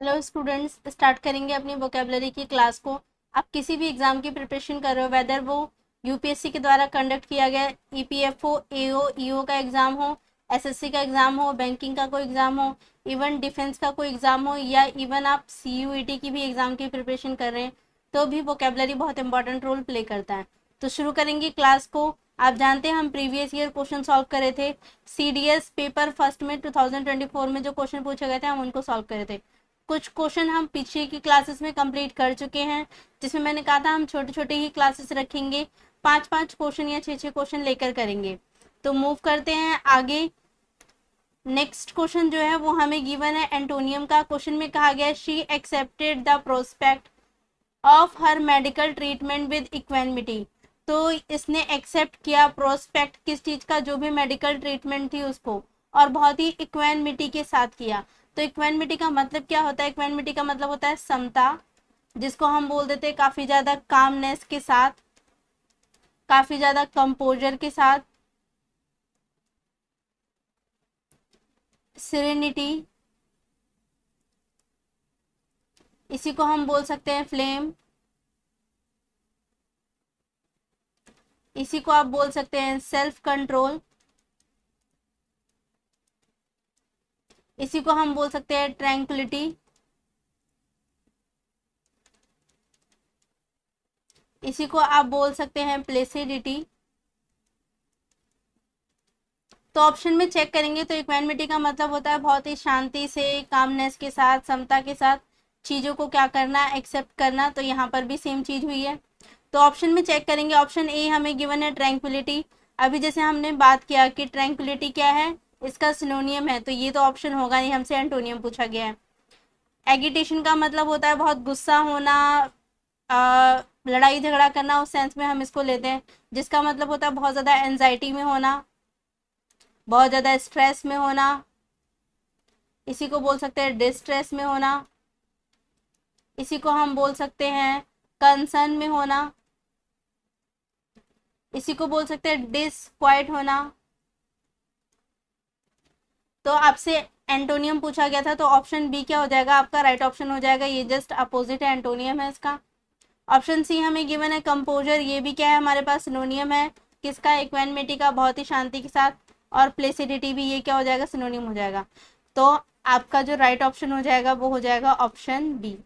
Hello students, start करेंगे अपनी vocabulary की क्लास को। आप किसी भी एग्जाम की प्रिपरेशन कर रहे हो, वेदर वो यूपीएससी के द्वारा कंडक्ट किया गया ईपीएफओ, एओ, ईओ का एग्जाम हो, एसएससी का एग्जाम हो, बैंकिंग का कोई एग्जाम हो, इवन डिफेंस का कोई एग्जाम हो, या इवन आप सीयूईटी की भी एग्जाम की प्रिपरेशन कर रहे हैं, तो भी वोकेबलरी बहुत इंपॉर्टेंट रोल प्ले करता है। तो शुरू करेंगे क्लास को। आप जानते हैं हम प्रीवियस ईयर क्वेश्चन सॉल्व करे थे। सीडीएस पेपर फर्स्ट में 2024 में जो क्वेश्चन पूछे गए थे हम उनको सॉल्व करे थे। कुछ क्वेश्चन हम पीछे की क्लासेस में कंप्लीट कर चुके हैं, जिसमें मैंने कहा था हम छोटे छोटे ही क्लासेस रखेंगे, 5-5 क्वेश्चन या 6-6 क्वेश्चन लेकर करेंगे। तो मूव करते हैं आगे। नेक्स्ट क्वेश्चन जो है वो हमें गिवन है एंटोनियम का। क्वेश्चन में कहा गया she accepted the prospect of her medical treatment with equanimity. तो इसने एक्सेप्ट किया प्रोस्पेक्ट किस चीज का, जो भी मेडिकल ट्रीटमेंट थी उसको, और बहुत ही इक्वेनिमिटी के साथ किया। तो इक्वेनिमिटी का मतलब क्या होता है? इक्वेनिमिटी का मतलब होता है समता, जिसको हम बोल देते हैं काफी ज्यादा कामनेस के साथ, काफी ज्यादा कंपोजर के साथ, सिरेनिटी, इसी को हम बोल सकते हैं फ्लेम, इसी को आप बोल सकते हैं सेल्फ कंट्रोल, इसी को हम बोल सकते हैं ट्रैंक्विलिटी, इसी को आप बोल सकते हैं प्लेसिडिटी। तो ऑप्शन में चेक करेंगे तो इक्वेनिमिटी का मतलब होता है बहुत ही शांति से, कामनेस के साथ, समता के साथ चीजों को क्या करना, एक्सेप्ट करना। तो यहाँ पर भी सेम चीज हुई है। तो ऑप्शन में चेक करेंगे, ऑप्शन ए हमें गिवन है ट्रैंक्विलिटी। अभी जैसे हमने बात किया कि ट्रैंक्विलिटी क्या है, इसका सिनोनियम है, तो ये तो ऑप्शन होगा नहीं, हमसे एंटोनियम पूछा गया है। एगिटेशन का मतलब होता है बहुत गुस्सा होना, लड़ाई झगड़ा करना, उस सेंस में हम इसको लेते हैं, जिसका मतलब होता है बहुत ज्यादा एंजाइटी में होना, बहुत ज्यादा स्ट्रेस में होना, इसी को बोल सकते हैं डिस्ट्रेस में होना, इसी को हम बोल सकते हैं कंसर्न में होना, इसी को बोल सकते हैं डिसक्वाइट होना। तो आपसे एंटोनियम पूछा गया था, तो ऑप्शन बी क्या हो जाएगा आपका? राइट ऑप्शन हो जाएगा। ये जस्ट अपोजिट है, एंटोनियम है इसका। ऑप्शन सी हमें गिवन है कंपोजर, ये भी क्या है हमारे पास? सिनोनियम है किसका? इक्वेनिमिटी का, बहुत ही शांति के साथ। और प्लेसिडिटी भी, ये क्या हो जाएगा? सिनोनियम हो जाएगा। तो आपका जो राइट ऑप्शन हो जाएगा वो हो जाएगा ऑप्शन बी।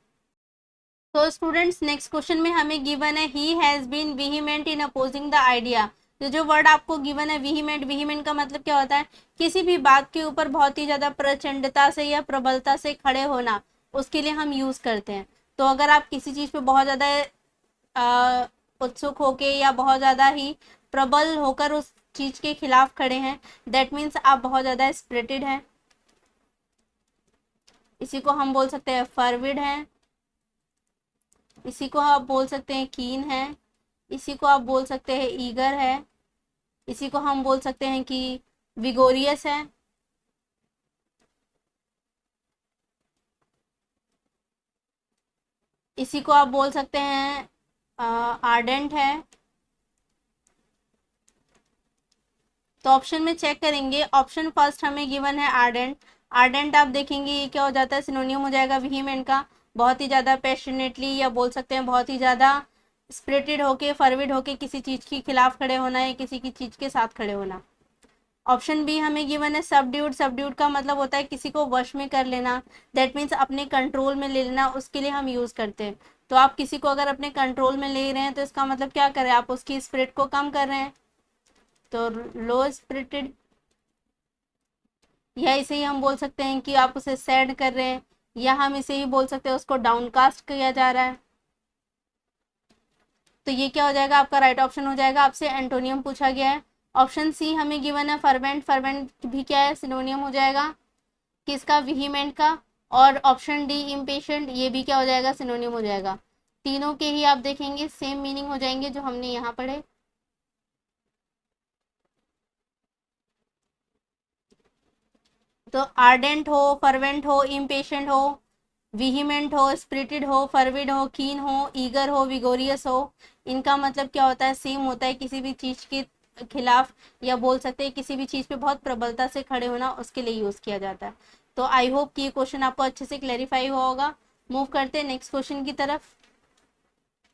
तो स्टूडेंट्स नेक्स्ट क्वेश्चन में हमें गिवन है he has been vehement in opposing the idea. तो जो वर्ड आपको गिवन है विहीमेंट, विहीमेंट का मतलब क्या होता है? किसी भी बात के ऊपर बहुत ही ज्यादा प्रचंडता से या प्रबलता से खड़े होना, उसके लिए हम यूज करते हैं। तो अगर आप किसी चीज पे बहुत ज्यादा उत्सुक होके या बहुत ज्यादा ही प्रबल होकर उस चीज के खिलाफ खड़े हैं, दैट मीन्स आप बहुत ज्यादा स्पिरिटेड हैं। इसी को हम बोल सकते हैं फर्विड हैं, इसी को आप बोल सकते हैं कीन है, इसी को आप बोल सकते हैं ईगर है, इसी को हम बोल सकते हैं कि विगोरियस है, इसी को आप बोल सकते हैं आर्डेंट है। तो ऑप्शन में चेक करेंगे, ऑप्शन फर्स्ट हमें गिवन है आर्डेंट। आर्डेंट आप देखेंगे ये क्या हो जाता है? सिनोनियम हो जाएगा विहीमेंट का, बहुत ही ज्यादा पैशनेटली, या बोल सकते हैं बहुत ही ज्यादा स्पिरिटेड होके, फरविड होके किसी चीज के खिलाफ खड़े होना या किसी की चीज के साथ खड़े होना। ऑप्शन बी हमें गिवन है सबड्यूड। सबड्यूड का मतलब होता है किसी को वश में कर लेना, दैट मीन्स अपने कंट्रोल में ले लेना, उसके लिए हम यूज करते हैं। तो आप किसी को अगर अपने कंट्रोल में ले रहे हैं तो इसका मतलब क्या करें? आप उसकी स्पिरिट को कम कर रहे हैं, तो लो स्पिरिटेड। या इसे ही हम बोल सकते हैं कि आप उसे सैड कर रहे हैं, या हम इसे ही बोल सकते हैं उसको डाउनकास्ट किया जा रहा है। तो ये क्या हो जाएगा आपका? राइट ऑप्शन हो जाएगा। आपसे एंटोनियम पूछा गया है। ऑप्शन सी हमें गिवन है फर्वेंट। फर्वेंट भी क्या है? सिनोनियम हो जाएगा किसका? विहीमेंट का। और ऑप्शन डी इम्पेशेंट, ये भी क्या हो जाएगा? सिनोनियम हो जाएगा। तीनों के ही आप देखेंगे सेम मीनिंग हो जाएंगे जो हमने यहाँ पढ़े। तो आर्डेंट हो, फर्वेंट हो, इम्पेशेंट हो, विहीमेंट हो, स्पिरिटेड हो, फर्विड हो, कीन हो, ईगर हो, विगोरियस हो, इनका मतलब क्या होता है? सेम होता है, किसी भी चीज के खिलाफ, या बोल सकते हैं किसी भी चीज पे बहुत प्रबलता से खड़े होना, उसके लिए यूज किया जाता है। तो आई होप कि ये क्वेश्चन आपको अच्छे से क्लैरिफाई हुआ होगा। मूव करते हैं नेक्स्ट क्वेश्चन की तरफ।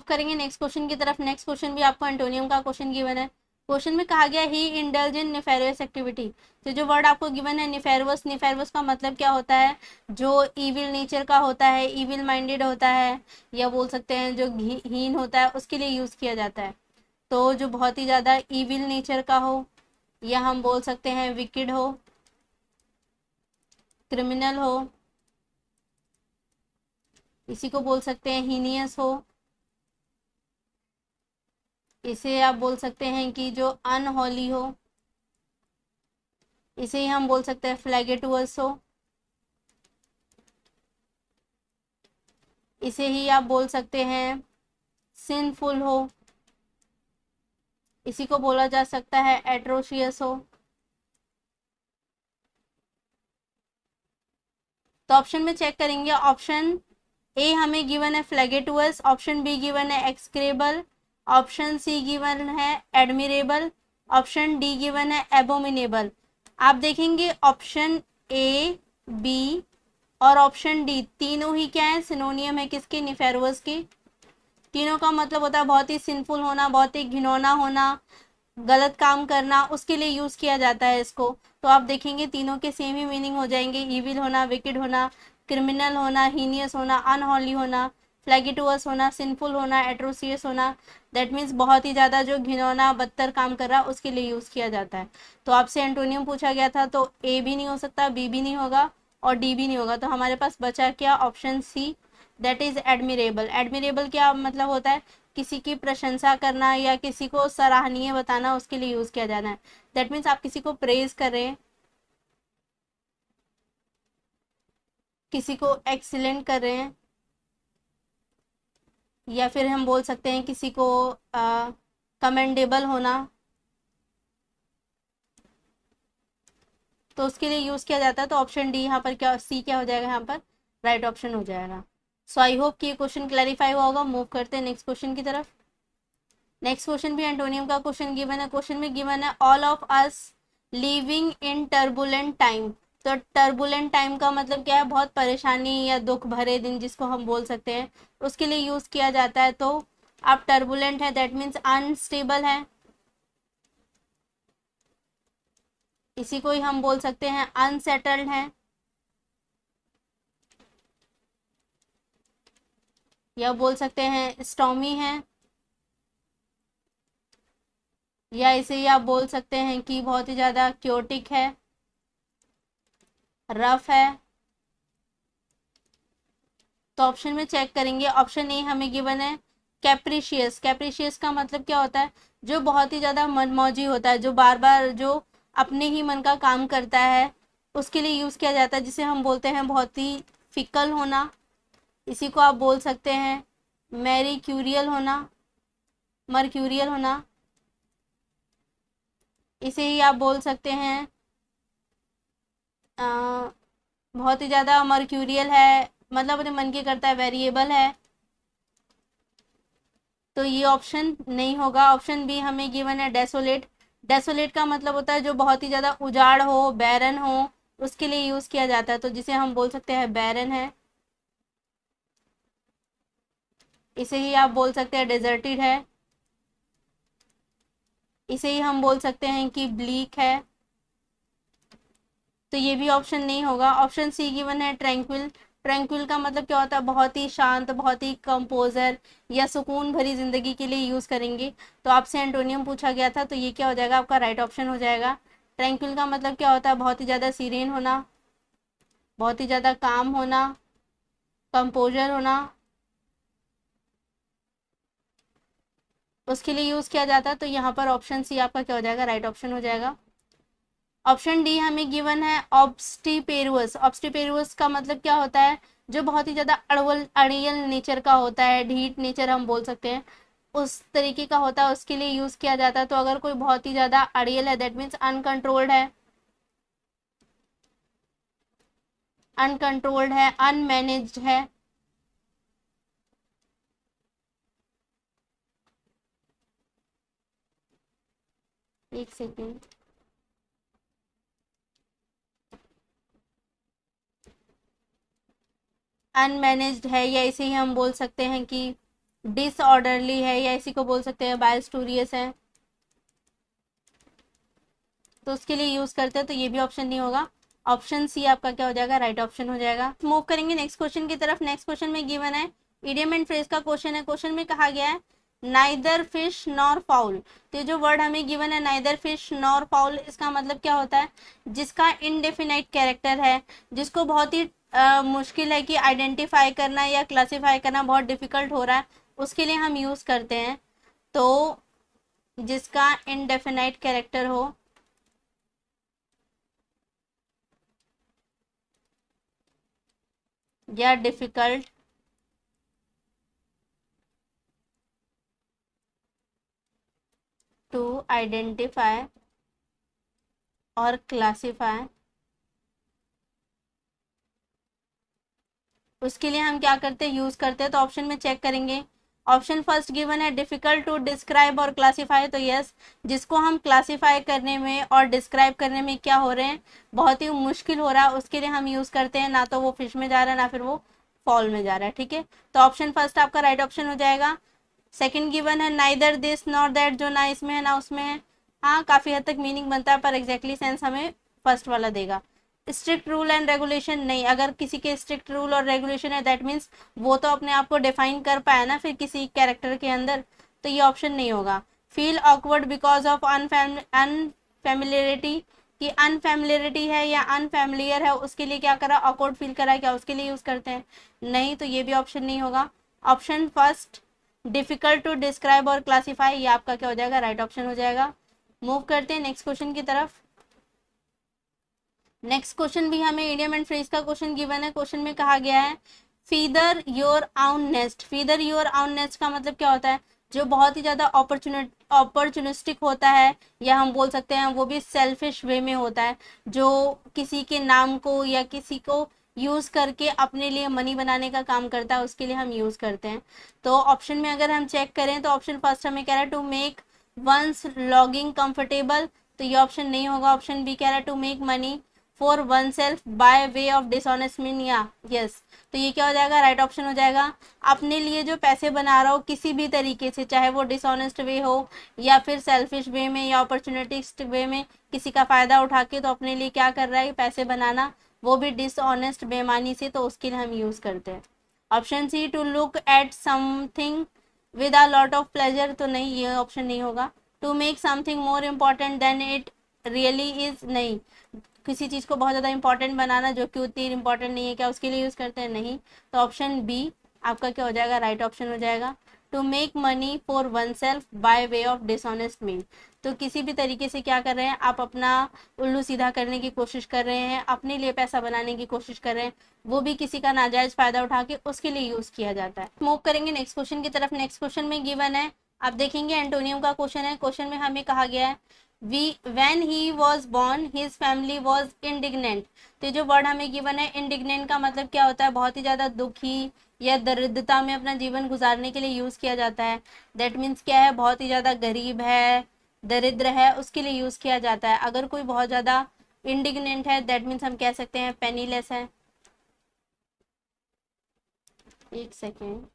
करेंगे नेक्स्ट क्वेश्चन की तरफ। नेक्स्ट क्वेश्चन भी आपको एंटोनियम का क्वेश्चन गिवन है। क्वेश्चन में कहा गया ही इंडल्ज इन निफेरियस एक्टिविटी। तो जो वर्ड आपको गिवन है निफेरवस, निफेरवस का मतलब क्या होता है? जो इविल नेचर का होता है, इविल माइंडेड होता है, या बोल सकते हैं जो हीन होता है, उसके लिए यूज किया जाता है। तो जो बहुत ही ज्यादा इविल नेचर का हो, या हम बोल सकते हैं विकेड हो, क्रिमिनल हो, इसी को बोल सकते हैं हीनियस हो, इसे आप बोल सकते हैं कि जो अनहोली हो, इसे ही हम बोल सकते हैं फ्लैगेटुअस हो, इसे ही आप बोल सकते हैं सिनफुल हो, इसी को बोला जा सकता है एट्रोशियस हो। तो ऑप्शन में चेक करेंगे। ऑप्शन ए हमें गिवन है फ्लैगेटुअस, ऑप्शन बी गिवन है एक्सक्रेबल, ऑप्शन सी गिवन है एडमिरेबल, ऑप्शन डी गिवन है एबोमिनेबल। आप देखेंगे ऑप्शन ए, बी और ऑप्शन डी तीनों ही क्या है? सिनोनियम है किसके? निफेरवस के। तीनों का मतलब होता है बहुत ही सिंफुल होना, बहुत ही घिनौना होना, गलत काम करना, उसके लिए यूज किया जाता है इसको। तो आप देखेंगे तीनों के सेम ही मीनिंग हो जाएंगे, इविल होना, विकेड होना, क्रिमिनल होना, हीनियस होना, अनहॉली होना, फ्लैगिटुअस होना, सिंफुल होना, एट्रोसियस होना। दैट मीन्स बहुत ही ज़्यादा जो घिनौना बदतर काम कर रहा उसके लिए यूज़ किया जाता है। तो आपसे एंटोनियम पूछा गया था, तो ए भी नहीं हो सकता, बी भी नहीं होगा और डी भी नहीं होगा। तो हमारे पास बचा क्या? Option C, that is admirable. Admirable क्या मतलब होता है? किसी की प्रशंसा करना या किसी को सराहनीय बताना, उसके लिए यूज किया जाना है। दैट मीन्स आप किसी को प्रेज कर रहे हैं, किसी को एक्सीलेंट कर रहे हैं, या फिर हम बोल सकते हैं किसी को कमेंडेबल होना, तो उसके लिए यूज किया जाता है। तो ऑप्शन डी यहाँ पर क्या, सी क्या हो जाएगा? यहाँ पर राइट ऑप्शन हो जाएगा। सो आई होप कि ये क्वेश्चन क्लैरिफाई हुआ होगा। मूव करते हैं नेक्स्ट क्वेश्चन की तरफ। नेक्स्ट क्वेश्चन भी एंटोनियम का क्वेश्चन गिवन है। क्वेश्चन में गिवन है all of us living in turbulent time. तो टर्बुलेंट टाइम का मतलब क्या है? बहुत परेशानी या दुख भरे दिन, जिसको हम बोल सकते हैं, उसके लिए यूज किया जाता है। तो आप टर्बुलेंट है दैट मीन्स अनस्टेबल है, इसी को ही हम बोल सकते हैं अनसेटल्ड है, या बोल सकते हैं स्टॉमी है, या इसे ही आप बोल सकते हैं कि बहुत ही ज्यादा क्योटिक है, रफ है। तो ऑप्शन में चेक करेंगे। ऑप्शन ए हमें गिवन है कैप्रिशियस। कैप्रिशियस का मतलब क्या होता है? जो बहुत ही ज्यादा मनमौजी होता है, जो बार बार जो अपने ही मन का काम करता है, उसके लिए यूज किया जाता है, जिसे हम बोलते हैं बहुत ही फिकल होना। इसी को आप बोल सकते हैं मैरीक्यूरियल होना, मर्क्यूरियल होना। इसे ही आप बोल सकते हैं बहुत ही ज्यादा मर्क्यूरियल है, मतलब अपने मन की करता है, वेरिएबल है। तो ये ऑप्शन नहीं होगा। ऑप्शन बी हमें गिवन है डेसोलेट। डेसोलेट का मतलब होता है जो बहुत ही ज्यादा उजाड़ हो, बैरन हो, उसके लिए यूज किया जाता है, तो जिसे हम बोल सकते हैं बैरन है। इसे ही आप बोल सकते हैं डेजर्टेड है, इसे ही हम बोल सकते हैं कि ब्लीक है। तो ये भी ऑप्शन नहीं होगा। ऑप्शन सी गिवन है ट्रैंक्विल। ट्रैंक्विल का मतलब क्या होता है? बहुत ही शांत, बहुत ही कंपोजर या सुकून भरी जिंदगी के लिए यूज करेंगे। तो आपसे एंटोनियम पूछा गया था, तो ये क्या हो जाएगा? आपका राइट ऑप्शन हो जाएगा। ट्रैंक्विल का मतलब क्या होता है? बहुत ही ज्यादा सीरेन होना, बहुत ही ज्यादा काम होना, कंपोजर होना, उसके लिए यूज किया जाता है। तो यहाँ पर ऑप्शन सी आपका क्या हो जाएगा? राइट ऑप्शन हो जाएगा। ऑप्शन डी हमें गिवन है ऑब्स्टिपेरुअस। ऑब्स्टिपेरुअस का मतलब क्या होता है? जो बहुत ही ज्यादा अड़वल अड़ियल नेचर का होता है, ढीठ नेचर हम बोल सकते हैं, उस तरीके का होता है, उसके लिए यूज किया जाता है। तो अगर कोई बहुत ही ज्यादा अड़ियल है दैट मीन्स अनकंट्रोल्ड है, अनकंट्रोल्ड है, अनमैनेज्ड है। एक सेकेंड। अनमैनेज्ड है, या इसे ही हम बोल सकते हैं कि डिसऑर्डरली है, या इसी को बोल सकते हैं बायस्टूरियस है, तो उसके लिए यूज करते हैं, तो ये भी ऑप्शन नहीं होगा। ऑप्शन सी आपका क्या हो जाएगा, राइट ऑप्शन हो जाएगा। मूव करेंगे नेक्स्ट क्वेश्चन की तरफ। नेक्स्ट क्वेश्चन में गिवन है इडियम एंड फ्रेज का क्वेश्चन है। क्वेश्चन में कहा गया है नाइदर फिश नॉर फाउल। तो ये जो वर्ड हमें गिवन है नाइदर फिश नॉर फाउल, इसका मतलब क्या होता है, जिसका इनडेफिनाइट कैरेक्टर है, जिसको बहुत ही मुश्किल है कि आइडेंटिफाई करना या क्लासीफाई करना बहुत डिफिकल्ट हो रहा है, उसके लिए हम यूज करते हैं। तो जिसका इनडेफिनाइट कैरेक्टर हो या डिफिकल्ट टू आइडेंटिफाई और क्लासीफाई, उसके लिए हम क्या करते हैं, यूज करते हैं। तो ऑप्शन में चेक करेंगे। ऑप्शन फर्स्ट गिवन है डिफिकल्ट टू डिस्क्राइब और क्लासीफाई, तो यस, जिसको हम क्लासीफाई करने में और डिस्क्राइब करने में क्या हो रहे हैं, बहुत ही मुश्किल हो रहा है, उसके लिए हम यूज करते हैं। ना तो वो फिश में जा रहा है, ना फिर वो फॉल में जा रहा है। ठीक है, तो ऑप्शन फर्स्ट आपका राइट ऑप्शन हो जाएगा। सेकंड गिवन है नाइदर दिस नॉर दैट, जो ना इसमें है ना उसमें है। हाँ, काफी हद तक मीनिंग बनता है, पर एग्जैक्टली सेंस हमें फर्स्ट वाला देगा। स्ट्रिक्ट रूल एंड रेगुलेशन नहीं, अगर किसी के स्ट्रिक्ट रूल और रेगुलेशन है दैट मीन्स वो तो अपने आप को डिफाइन कर पाया ना फिर किसी कैरेक्टर के अंदर, तो ये ऑप्शन नहीं होगा। फील ऑकवर्ड बिकॉज ऑफ अनफेमिलियरिटी, कि अनफेमिलियरिटी है या अनफेमिलियर है, उसके लिए क्या करा, ऑकवर्ड फील करा, क्या उसके लिए यूज करते हैं, नहीं, तो ये भी ऑप्शन नहीं होगा। Option first difficult to describe और क्लासीफाई, ये आपका क्या हो जाएगा, राइट ऑप्शन हो जाएगा। मूव करते हैं नेक्स्ट क्वेश्चन की तरफ। नेक्स्ट क्वेश्चन भी हमें इडियम एंड फ्रेज का क्वेश्चन गिवन है। क्वेश्चन में कहा गया है फीदर योर आउन नेस्ट। फीदर योर आउन नेस्ट का मतलब क्या होता है, जो बहुत ही ज्यादा अपॉर्चुनिस्टिक होता है, या हम बोल सकते हैं वो भी सेल्फिश वे में होता है, जो किसी के नाम को या किसी को यूज करके अपने लिए मनी बनाने का काम करता है, उसके लिए हम यूज करते हैं। तो ऑप्शन में अगर हम चेक करें तो ऑप्शन फर्स्ट हमें कह रहा है to make one's logging comfortable, तो ये ऑप्शन नहीं होगा। ऑप्शन बी कह रहा है to make money for oneself by way of dishonest mean, या यस, तो ये क्या हो जाएगा, राइट ऑप्शन हो जाएगा। अपने लिए जो पैसे बना रहा हो किसी भी तरीके से, चाहे वो डिसऑनेस्ट वे हो या फिर सेल्फिश वे में या अपॉर्चुनिटिस्ट वे में, किसी का फायदा उठा के तो अपने लिए क्या कर रहा है, पैसे बनाना, वो भी डिसऑनेस्ट बेईमानी से, तो उसके लिए हम यूज करते हैं। Option C to look at something with a lot of pleasure, तो नहीं, ये ऑप्शन नहीं होगा। To make something more important than it really is, नहीं, किसी चीज को बहुत ज्यादा इंपॉर्टेंट बनाना जो कि उतनी इंपॉर्टेंट नहीं है, क्या उसके लिए यूज करते हैं, नहीं, तो ऑप्शन बी आपका क्या हो जाएगा, राइट ऑप्शन हो जाएगा। To make money for oneself by way of dishonest mean, तो किसी भी तरीके से क्या कर रहे हैं आप, अपना उल्लू सीधा करने की कोशिश कर रहे हैं, अपने लिए पैसा बनाने की कोशिश कर रहे हैं, वो भी किसी का नाजायज फायदा उठा के उसके लिए यूज किया जाता है। मूव करेंगे नेक्स्ट क्वेश्चन की तरफ। नेक्स्ट क्वेश्चन में गिवन है, आप देखेंगे एंटोनियम का क्वेश्चन है। क्वेश्चन में हमें कहा गया है when he was born his family was indignant, तो जो वर्ड हमें गिवन है इंडिग्नेंट का मतलब क्या होता है, बहुत ही ज्यादा दुखी या दरिद्रता में अपना जीवन गुजारने के लिए यूज किया जाता है। दैट मीन्स क्या है, बहुत ही ज्यादा गरीब है, दरिद्र है, उसके लिए यूज किया जाता है। अगर कोई बहुत ज्यादा इंडिग्नेंट है दैट मीन्स हम कह सकते हैं पेनीलेस है। एक सेकेंड,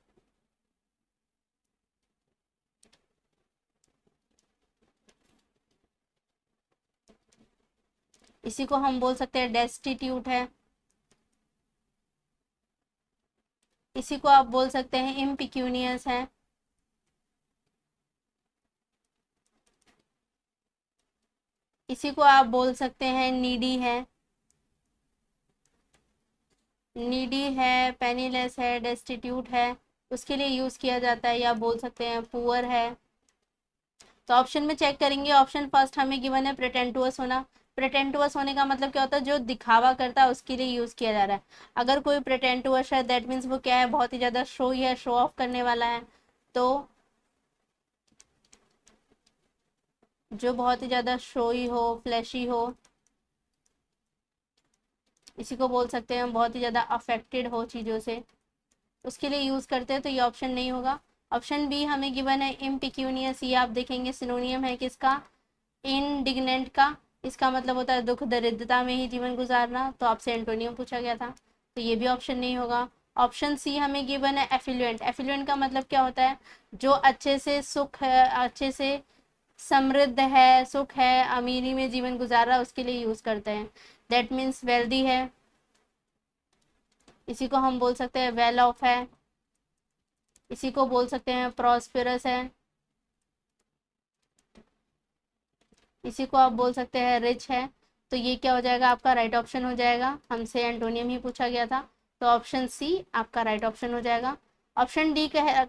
इसी को हम बोल सकते हैं डेस्टिट्यूट है, इसी को आप बोल सकते हैं इम्पिक्यूनियस है, इसी को आप बोल सकते हैं नीडी है, नीडी है, पेनीलेस है, डेस्टिट्यूट है, उसके लिए यूज किया जाता है, या बोल सकते हैं पुअर है। तो ऑप्शन में चेक करेंगे। ऑप्शन फर्स्ट हमें गिवन है प्रेटेंटुअस होना। प्रेटेंटुअस होने का मतलब क्या होता है, जो दिखावा करता है उसके लिए यूज किया जा रहा है। अगर कोई प्रेटेंटुअस है दैट मीन्स वो क्या है, बहुत ही ज्यादा शो है, शो ऑफ करने वाला है। तो जो बहुत ही ज्यादा शोई हो, फ्लैशी हो, इसी को बोल सकते हैं बहुत ही ज्यादा अफेक्टेड हो चीजों से, उसके लिए यूज करते हैं, तो ये ऑप्शन नहीं होगा। ऑप्शन बी हमें गिवन है इम्पिक्यूनियस, ये आप देखेंगे सिनोनियम है किसका, इनडिग्नेंट का, इसका मतलब होता है दुख दरिद्रता में ही जीवन गुजारना, तो आपसे एंटोनियम पूछा गया था, तो ये भी ऑप्शन नहीं होगा। ऑप्शन सी हमें गिवन है एफिलुएंट। एफिलुएंट का मतलब क्या होता है, जो अच्छे से सुख है, अच्छे से समृद्ध है, सुख है, अमीरी में जीवन गुजारा, उसके लिए यूज करते हैं। दैट मीन्स वेल्दी है, इसी को हम बोल सकते हैं वेल ऑफ है, इसी को बोल सकते हैं प्रॉस्पेरस है, इसी को आप बोल सकते हैं रिच है। तो ये क्या हो जाएगा, आपका राइट ऑप्शन हो जाएगा। हमसे एंटोनियम ही पूछा गया था, तो ऑप्शन सी आपका राइट ऑप्शन हो जाएगा। ऑप्शन डी का है,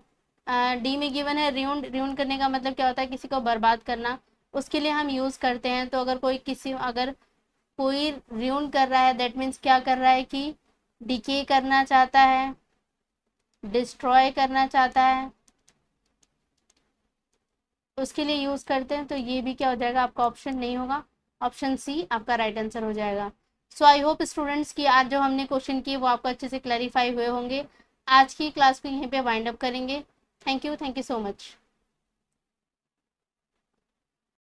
डी में गिवन है र्यूंड। र्यूंड करने का मतलब क्या होता है, किसी को बर्बाद करना, उसके लिए हम यूज करते हैं। तो अगर कोई र्यूंड कर रहा है, दैट मीन्स क्या कर रहा है कि डिके करना चाहता है, डिस्ट्रॉय करना चाहता है, उसके लिए यूज करते हैं। तो ये भी क्या हो जाएगा, आपका ऑप्शन नहीं होगा, ऑप्शन सी आपका राइट आंसर हो जाएगा। सो आई होप स्टूडेंट्स की आज जो हमने क्वेश्चन किए वो आपको अच्छे से क्लैरिफाई हुए होंगे। आज की क्लास को यहीं पे वाइंड अप करेंगे। Thank you so much.